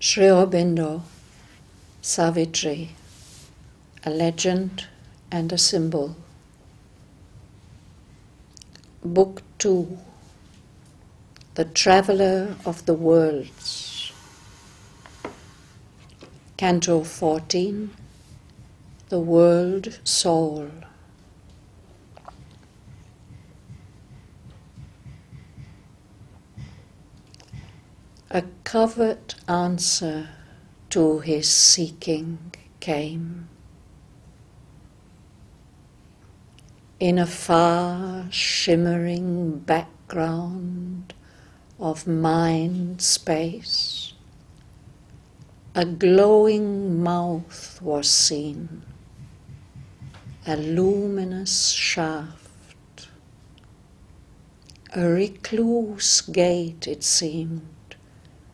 Sri Aurobindo, Savitri, a legend and a symbol. Book 2, The Traveller of the Worlds. Canto 14, The World Soul. A covert answer to his seeking came. In a far shimmering background of mind space, a glowing mouth was seen, a luminous shaft, a recluse gate it seemed,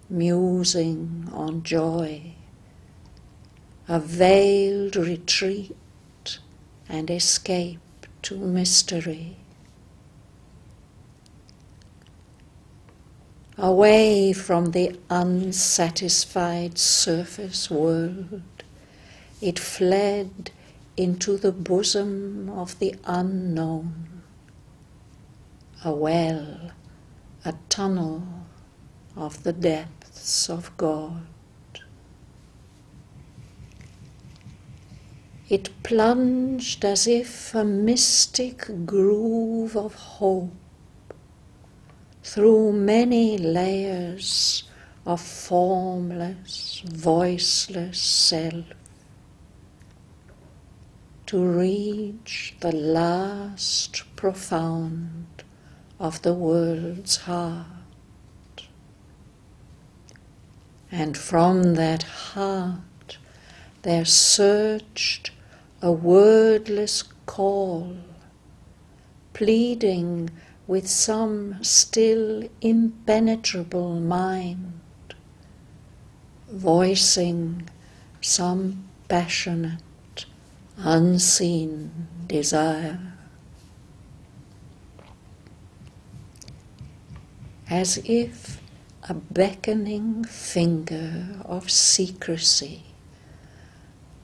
musing on joy, a veiled retreat and escape to mystery. Away from the unsatisfied surface world, it fled into the bosom of the unknown, a well, a tunnel of the depths of God. It plunged as if a mystic groove of hope through many layers of formless, voiceless self, to reach the last profound of the world's heart. And from that heart there surged a wordless call, pleading with some still impenetrable mind, voicing some passionate, unseen desire. As if a beckoning finger of secrecy,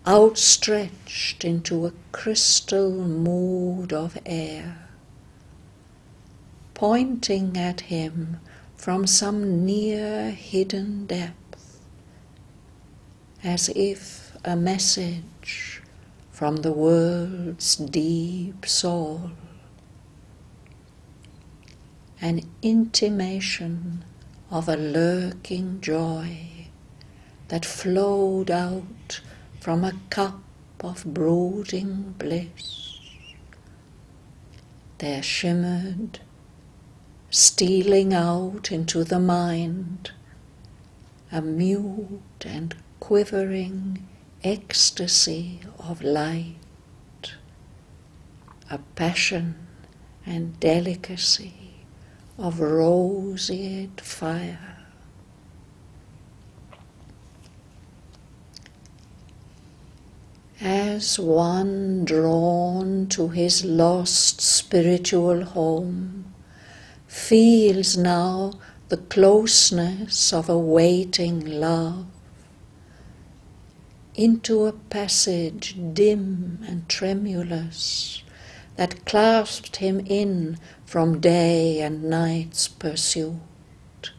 outstretched into a crystal mood of air, pointing at him from some near hidden depth, as if a message from the world's deep soul, an intimation of a lurking joy that flowed out from a cup of brooding bliss. There shimmered, stealing out into the mind, a mute and quivering ecstasy of light, a passion and delicacy of roseate fire. As one drawn to his lost spiritual home feels now the closeness of a waiting love, into a passage dim and tremulous that clasped him in from day and night's pursuit,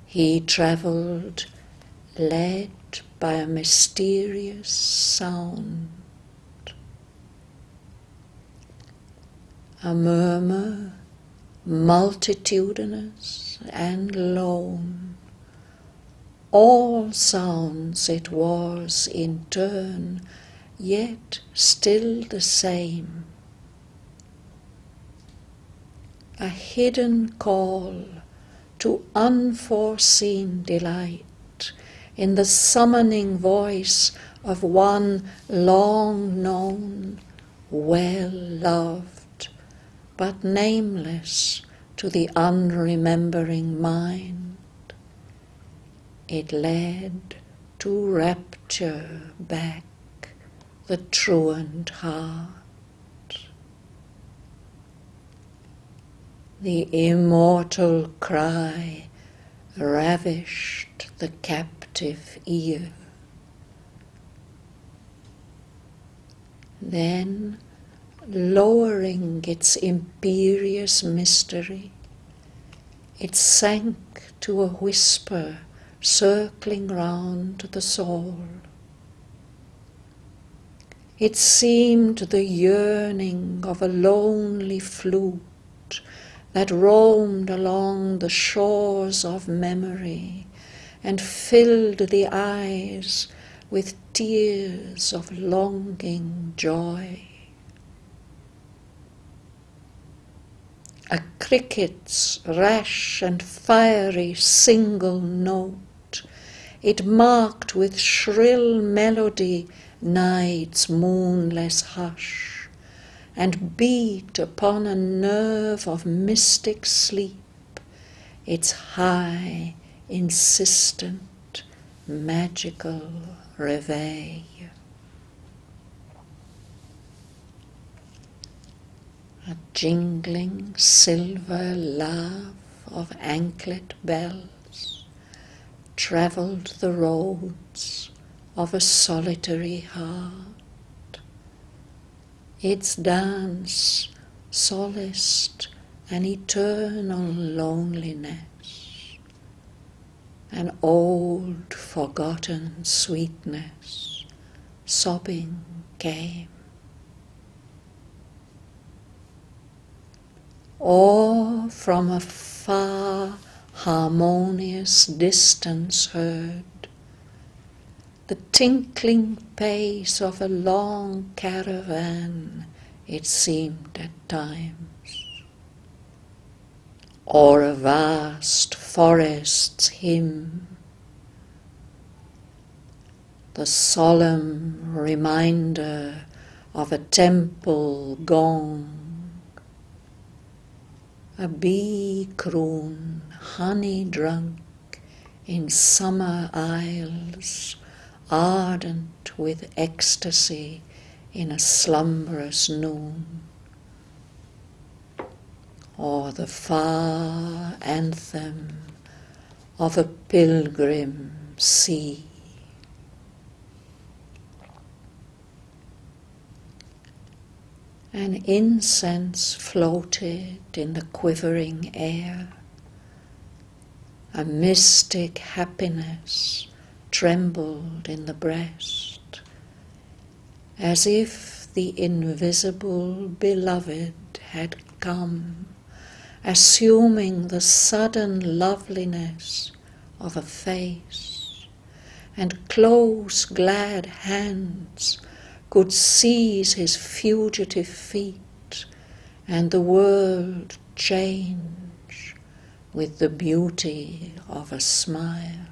he travelled, led by a mysterious sound. A murmur, multitudinous and lone, all sounds it was in turn, yet still the same. A hidden call to unforeseen delight in the summoning voice of one long known, well loved, but nameless to the unremembering mind. It led to rapture back the truant heart. The immortal cry ravished the captive ear. Then, lowering its imperious mystery, it sank to a whisper circling round the soul. It seemed the yearning of a lonely flute that roamed along the shores of memory and filled the eyes with tears of longing joy. A cricket's rash and fiery single note, it marked with shrill melody night's moonless hush, and beat upon a nerve of mystic sleep its high, insistent, magical reveille. A jingling silver laugh of anklet bells travelled the roads of a solitary heart. Its dance solaced an eternal loneliness, an old forgotten sweetness, sobbing came. Or from a far harmonious distance heard the tinkling pace of a long caravan, it seemed at times, or a vast forest's hymn, the solemn reminder of a temple gong, a bee croon honey drunk in summer isles, ardent with ecstasy in a slumberous noon, or the far anthem of a pilgrim sea. An incense floated in the quivering air, a mystic happiness trembled in the breast, as if the invisible beloved had come, assuming the sudden loveliness of a face, and close glad hands could seize his fugitive feet, and the world change with the beauty of a smile.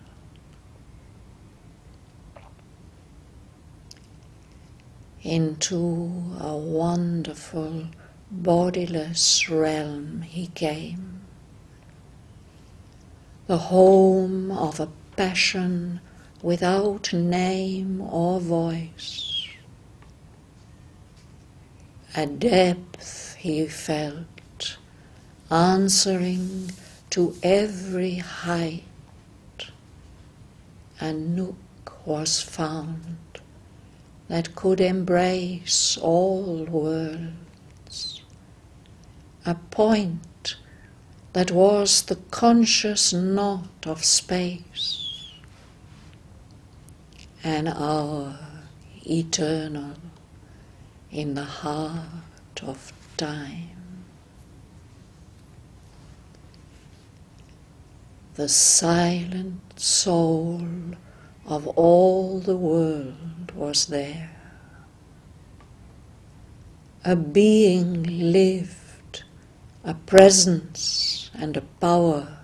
Into a wonderful, bodiless realm he came, the home of a passion without name or voice. A depth he felt, answering to every height. A nook was found that could embrace all worlds, a point that was the conscious knot of space, an hour eternal in the heart of time. The silent soul of all the world was there. A being lived, a presence and a power,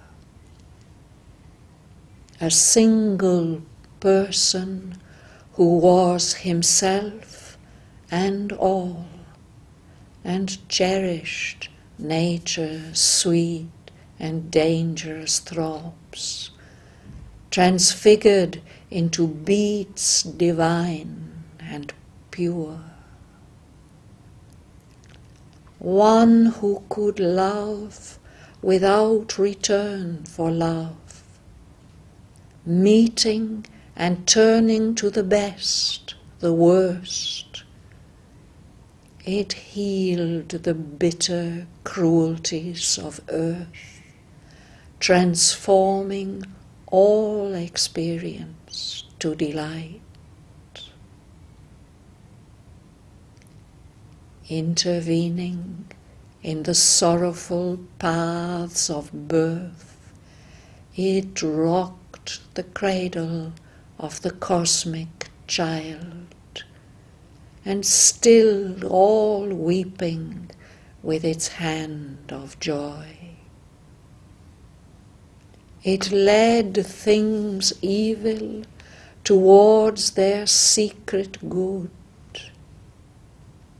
a single person who was himself and all, and cherished nature's sweet and dangerous throbs, transfigured into beats divine and pure. One who could love without return for love, meeting and turning to the best, the worst. It healed the bitter cruelties of earth, transforming all experience to delight. Intervening in the sorrowful paths of birth, it rocked the cradle of the cosmic child, and stilled all weeping with its hand of joy. It led things evil towards their secret good.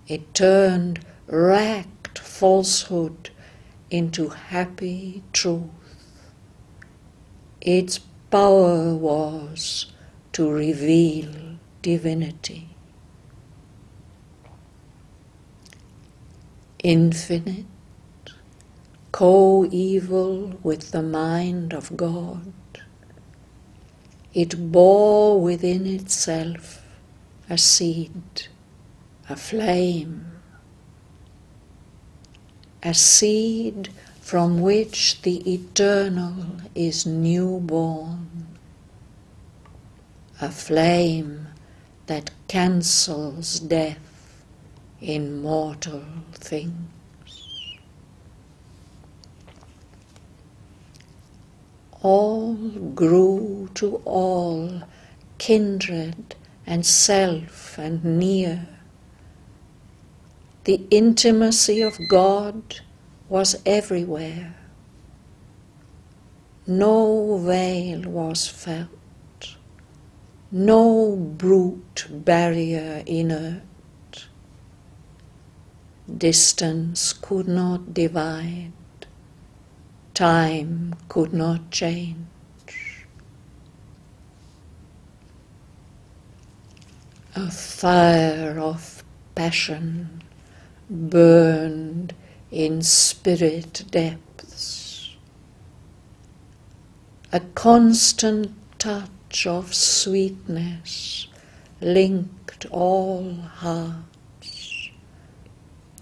It turned racked falsehood into happy truth. Its power was to reveal divinity. Infinite, co-eval with the mind of God, it bore within itself a seed, a flame, a seed from which the eternal is newborn, a flame that cancels death in mortal things. All grew to all, kindred and self and near. The intimacy of God was everywhere. No veil was felt, no brute barrier inert. Distance could not divide, time could not change. A fire of passion burned in spirit depths. A constant touch of sweetness linked all hearts.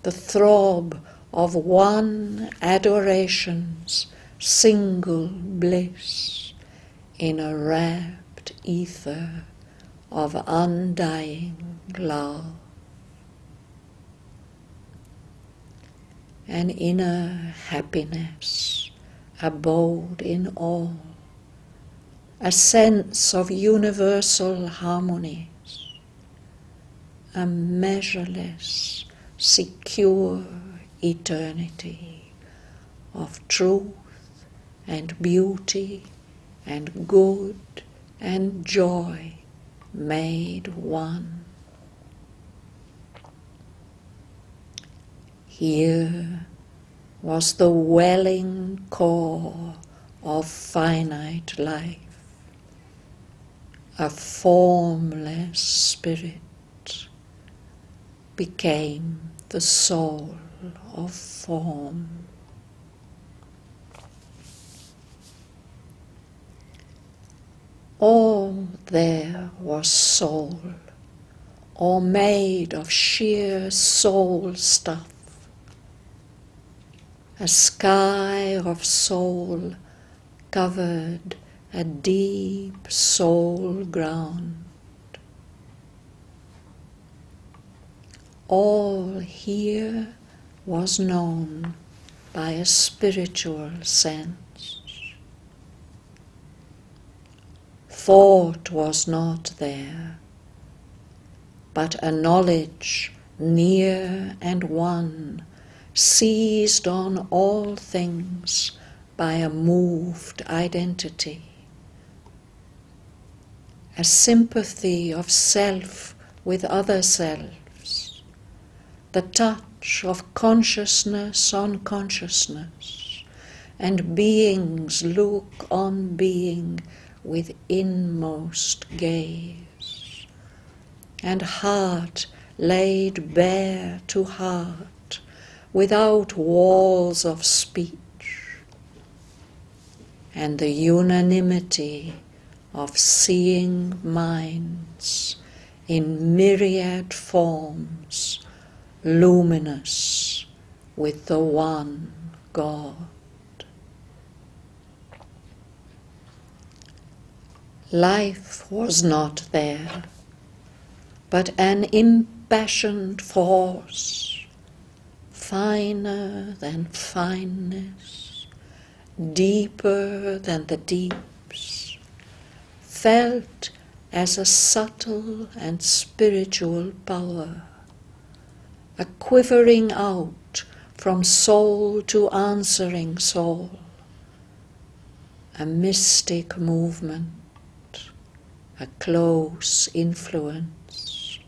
The throb of one adoration's single bliss in a rapt ether of undying love. An inner happiness abode in all, a sense of universal harmonies, a measureless, secure eternity of truth and beauty and good and joy made one. Here was the welling core of finite life, a formless spirit became the soul of form. All there was soul, or made of sheer soul stuff. A sky of soul covered a deep soul ground. All here was known by a spiritual sense. Thought was not there, but a knowledge near and one, seized on all things by a moved identity. A sympathy of self with other selves, the touch of consciousness on consciousness, and being's look on being with inmost gaze, and heart laid bare to heart without walls of speech, and the unanimity of seeing minds in myriad forms, luminous with the one God. Life was not there, but an impassioned force, finer than fineness, deeper than the deeps, felt as a subtle and spiritual power, a quivering out from soul to answering soul, a mystic movement, a close influence,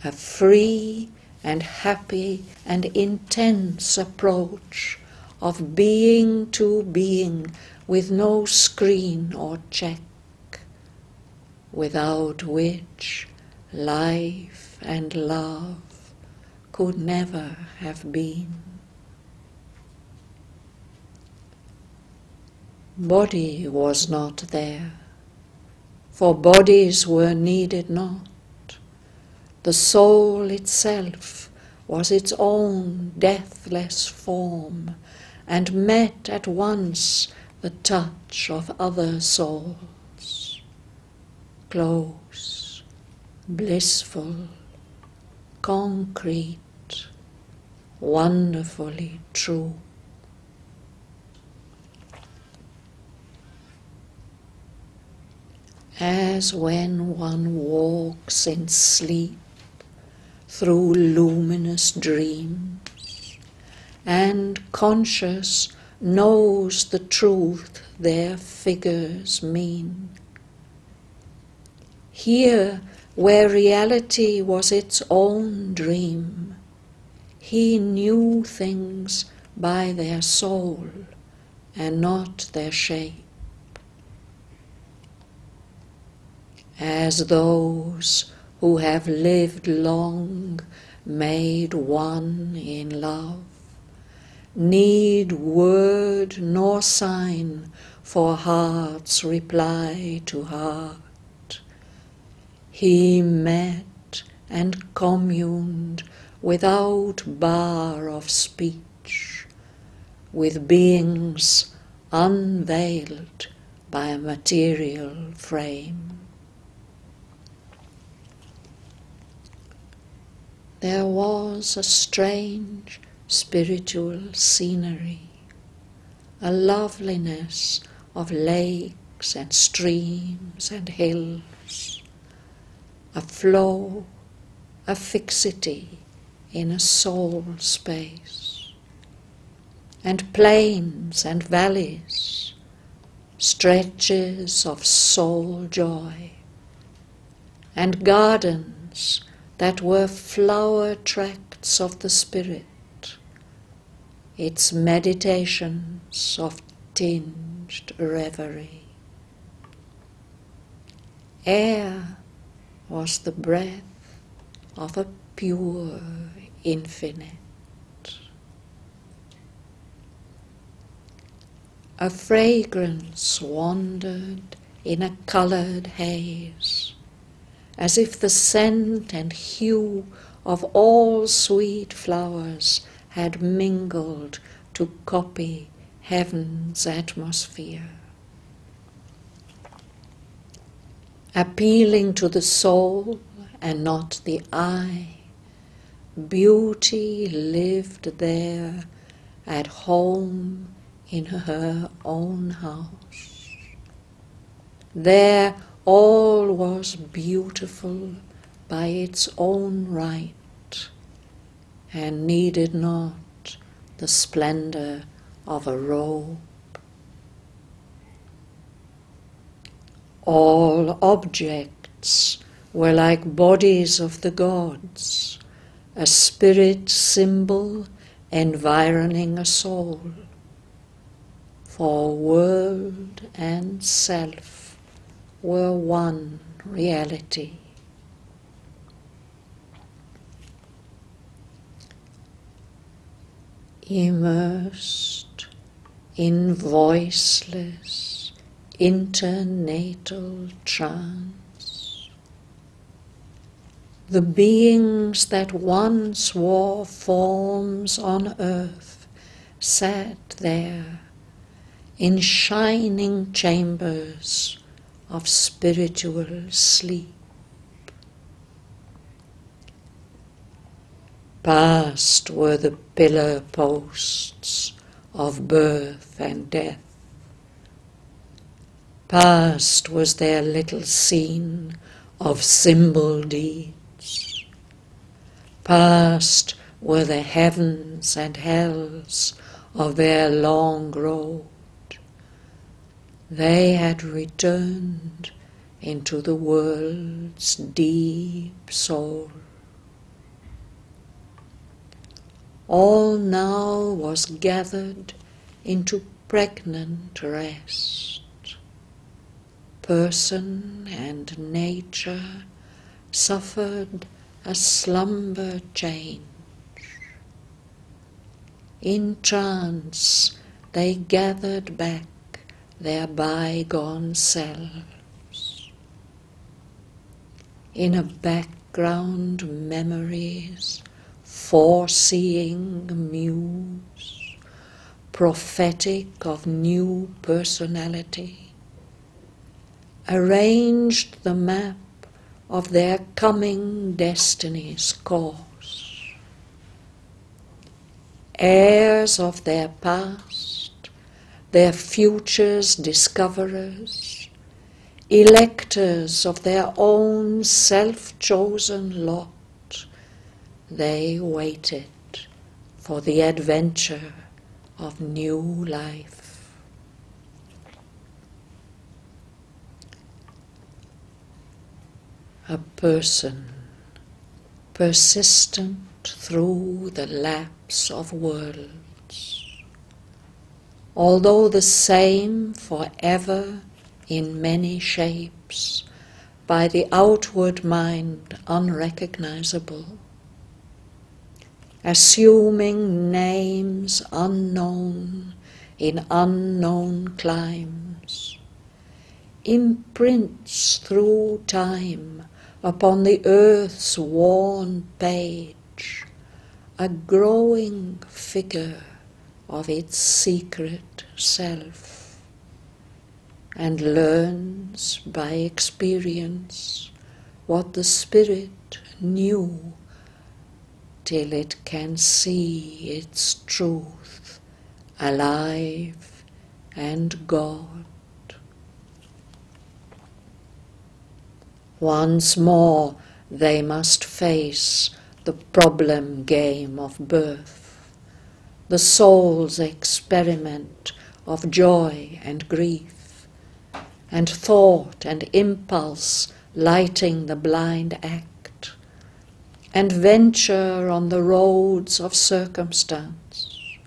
a free and happy and intense approach of being to being with no screen or check, without which life and love could never have been. Body was not there, for bodies were needed not. The soul itself was its own deathless form, and met at once the touch of other souls, close, blissful, concrete, wonderfully true. As when one walks in sleep through luminous dreams, and conscious knows the truth their figures mean. Here, where reality was its own dream, he knew things by their soul and not their shape. As those who have lived long, made one in love, need word nor sign for heart's reply to heart. He met and communed without bar of speech, with beings unveiled by a material frame. There was a strange spiritual scenery, a loveliness of lakes and streams and hills, a flow, a fixity in a soul space, and plains and valleys, stretches of soul joy, and gardens that were flower tracts of the spirit, its meditations of tinged reverie. Air was the breath of a pure infinite. A fragrance wandered in a coloured haze, as if the scent and hue of all sweet flowers had mingled to copy heaven's atmosphere. Appealing to the soul and not the eye, beauty lived there at home in her own house. There all was beautiful by its own right, and needed not the splendor of a robe. All objects were like bodies of the gods, a spirit symbol environing a soul, for world and self were one reality. Immersed in voiceless, internatal trance. The beings that once wore forms on earth sat there in shining chambers of spiritual sleep. Past were the pillar posts of birth and death. Past was their little scene of symbol deeds. Past were the heavens and hells of their long road. They had returned into the world's deep soul. All now was gathered into pregnant rest. Person and nature suffered a slumber change. In trance they gathered back their bygone selves. In a background memories, foreseeing muse, prophetic of new personality, arranged the map of their coming destiny's course. Heirs of their past, their future's discoverers, electors of their own self-chosen lot, they waited for the adventure of new life. A person persistent through the lapse of worlds, although the same forever in many shapes, by the outward mind unrecognizable, assuming names unknown in unknown climes, imprints through time upon the earth's worn page a growing figure of its secret self, and learns by experience what the spirit knew, till it can see its truth alive and God. Once more they must face the problem game of birth, the soul's experiment of joy and grief, and thought and impulse lighting the blind act, and venture on the roads of circumstance,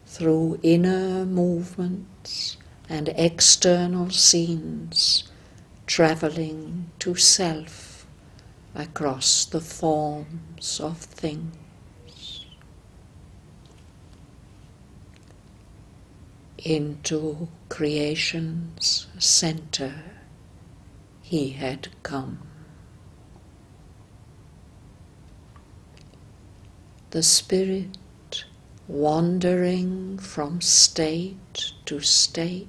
through inner movements and external scenes, travelling to self across the forms of things. Into creation's centre he had come. The spirit, wandering from state to state,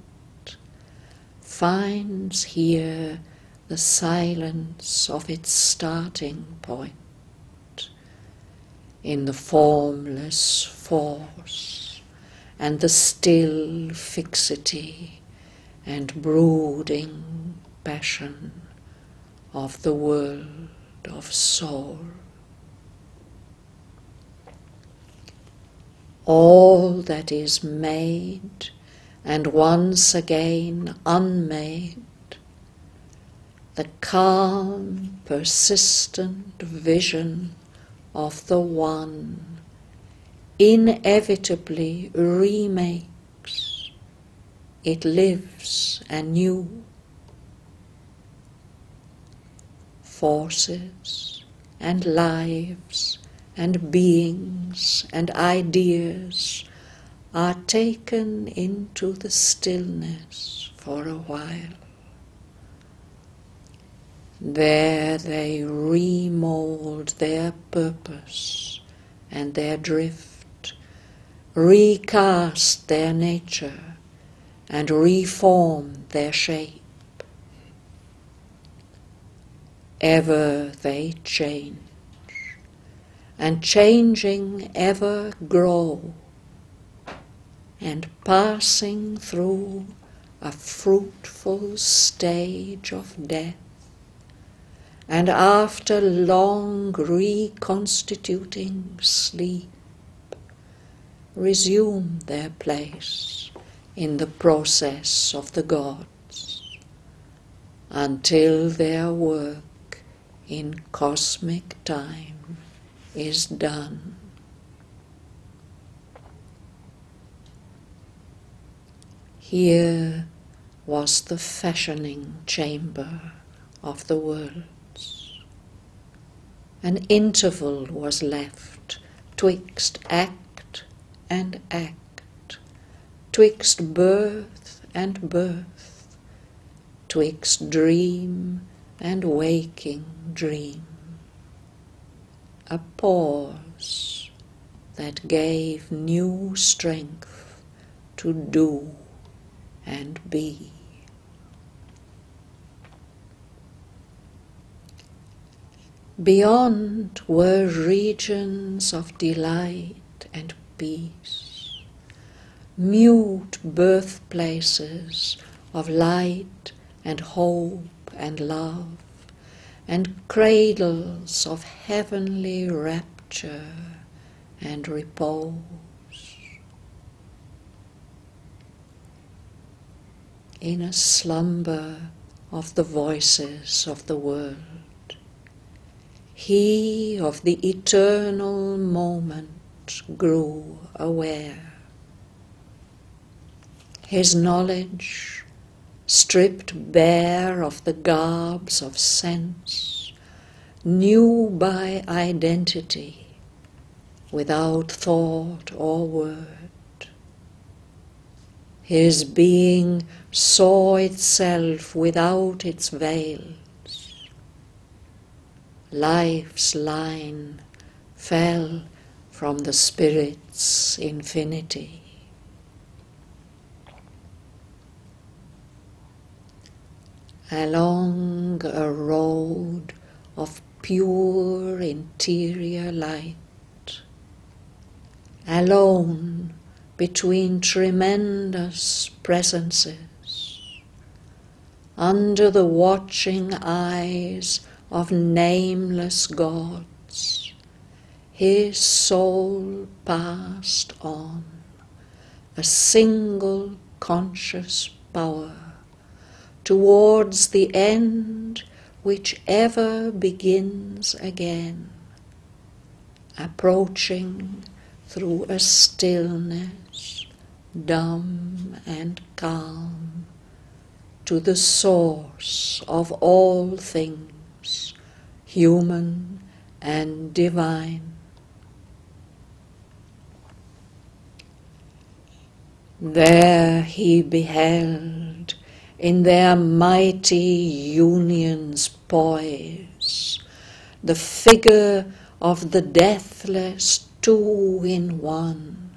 finds here the silence of its starting point, in the formless force and the still fixity and brooding passion of the world of soul. All that is made and once again unmade, the calm, persistent vision of the One inevitably remakes. It lives anew. Forces and lives and beings and ideas are taken into the stillness for a while. There they remold their purpose and their drift, recast their nature and reform their shape. Ever they change, and changing ever grow, and passing through a fruitful stage of death, and after long reconstituting sleep, resume their place in the process of the gods, until their work in cosmic time is done. Here was the fashioning chamber of the worlds. An interval was left twixt act and act, twixt birth and birth, twixt dream and waking dream. A pause that gave new strength to do and be. Beyond were regions of delight and peace, mute birthplaces of light and hope and love, and cradles of heavenly rapture and repose. In a slumber of the voices of the world, he of the eternal moment grew aware. His knowledge, stripped bare of the garbs of sense, knew by identity, without thought or word. His being saw itself without its veils. Life's line fell from the Spirit's infinity. Along a road of pure interior light, alone between tremendous presences, under the watching eyes of nameless gods, his soul passed on, a single conscious power, towards the end which ever begins again, approaching through a stillness dumb and calm to the source of all things, human and divine. There he beheld in their mighty union's poise the figure of the deathless two in one,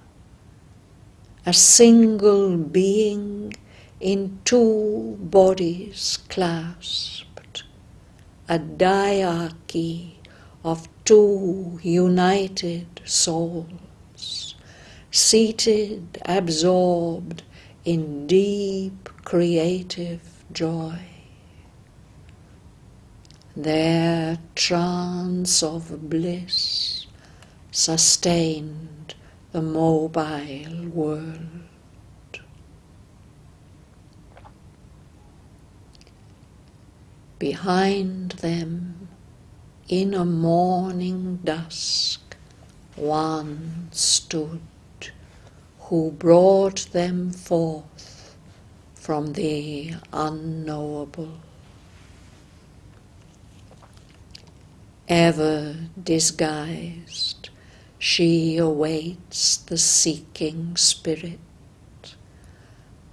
a single being in two bodies clasped, a diarchy of two united souls, seated, absorbed in deep creative joy. Their trance of bliss sustained the mobile world. Behind them, in a morning dusk, one stood who brought them forth from the unknowable. Ever disguised, she awaits the seeking spirit.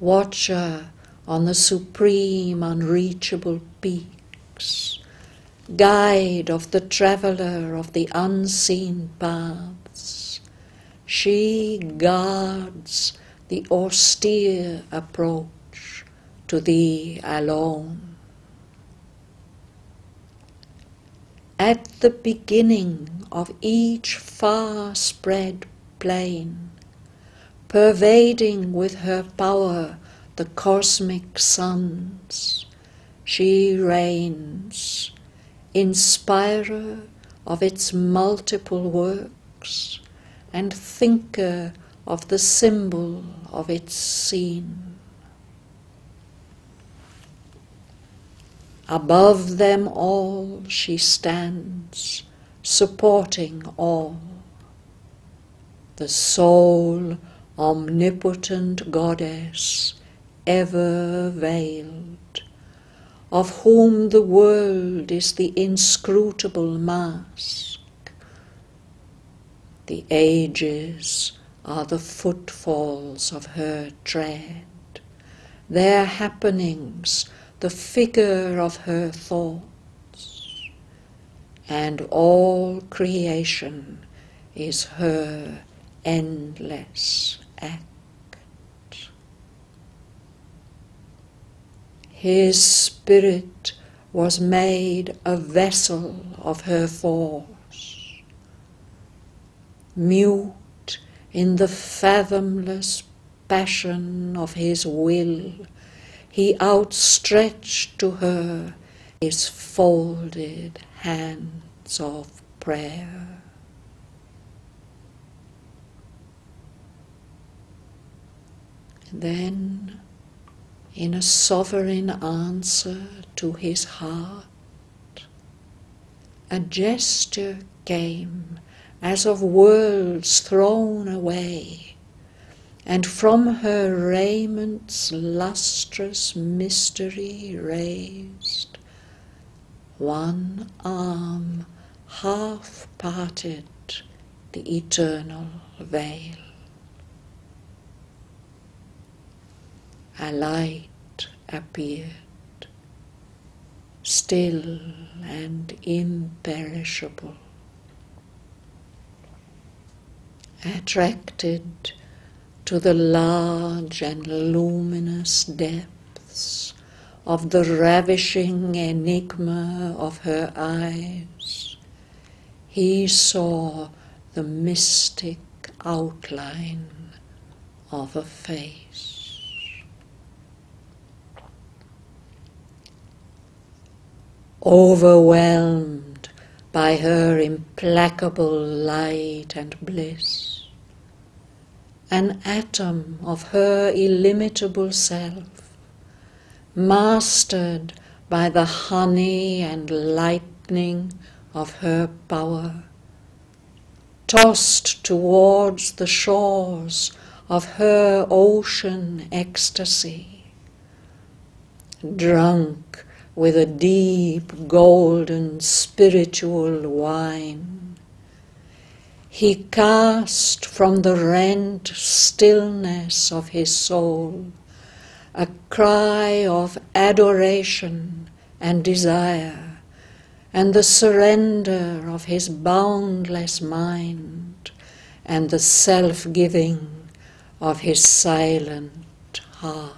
Watcher on the supreme unreachable peaks, guide of the traveller of the unseen paths, she guards the austere approach to thee alone. At the beginning of each far-spread plain, pervading with her power the cosmic suns, she reigns, inspirer of its multiple works, and thinker of the symbol of its scene. Above them all she stands, supporting all. The sole, omnipotent goddess, ever veiled, of whom the world is the inscrutable mask. The ages are the footfalls of her tread, their happenings the figure of her thoughts, and all creation is her endless act. His spirit was made a vessel of her force, mute in the fathomless passion of his will. He outstretched to her his folded hands of prayer. Then, in a sovereign answer to his heart, a gesture came as of worlds thrown away, and from her raiment lustrous mystery raised, one arm half parted the eternal veil. A light appeared, still and imperishable, attracted to the large and luminous depths of the ravishing enigma of her eyes. He saw the mystic outline of a face. Overwhelmed by her implacable light and bliss, an atom of her illimitable self, mastered by the honey and lightning of her power, tossed towards the shores of her ocean ecstasy, drunk with a deep golden spiritual wine. He cast from the rent stillness of his soul a cry of adoration and desire, and the surrender of his boundless mind, and the self-giving of his silent heart.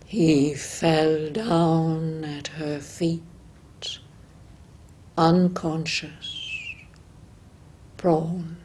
He fell down at her feet, unconscious, prone.